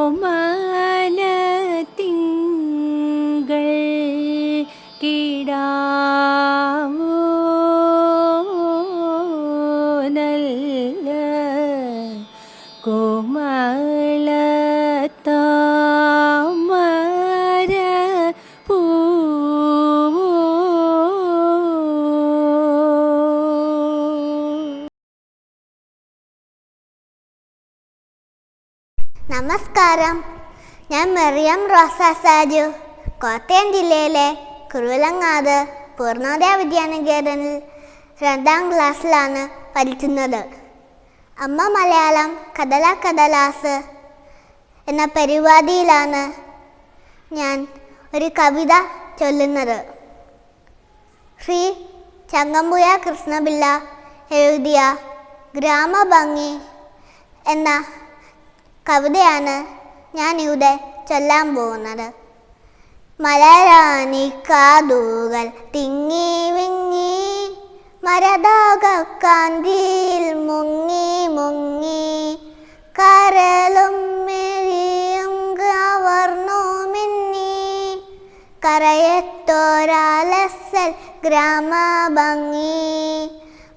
കോമലത്തിങ്കൾ കിടാവോ നല്ല കോമളത്താമര പൂവോ. നമസ്കാരം, ഞാൻ മറിയം റോസ സാജു, കോട്ടയം ജില്ലയിലെ കുറുവിലങ്ങാട് പൂർണ്ണോദയ വിദ്യാനികേതനിൽ 2ാം ക്ലാസ്സിലാണ് പഠിക്കുന്നത്. അമ്മ മലയാളം കടല കടലാസ് എന്ന പരിപാടിയിലാണ് ഞാൻ ഒരു കവിത ചൊല്ലുന്നത്. ശ്രീ ചങ്ങമ്പുഴ കൃഷ്ണപിള്ള എഴുതിയ ഗ്രാമഭംഗി എന്ന കവിതയാണ് ഞാൻ ഇവിടെ ചൊല്ലാൻ പോകുന്നത്. മലരാണി കാതുകൾ തിങ്ങി വിങ്ങി മരതകക്കാന്തിയിൽ മുങ്ങി മുങ്ങി കരളും മെഴിയും കവർന്നു മിന്നി കരയത്തോരാലസൽ ഗ്രാമഭംഗി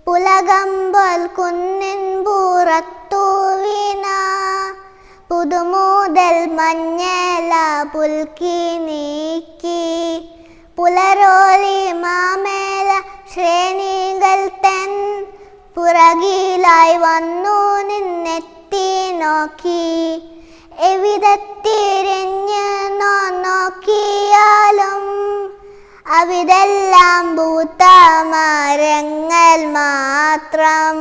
പുലകമ്പോൾ കുന്നിൻ പുറത്തു വീണ പുതുമുതൽ മഞ്ഞല പുൽക്കി നീക്കി പുലരോലി മാമേല ശ്രേണികൾ തൻ പുറകിലായി വന്നു നിന്നെത്തി നോക്കി എവിടത്തിരിഞ്ഞ് നോക്കിയാലും അവിടെല്ലാം പൂത്ത മരങ്ങൾ മാത്രം.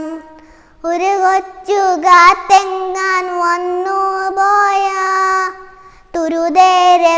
ഒരു കൊച്ചു കാറ്റെങ്ങാൻ വന്നു പോയ തുരുതേരെ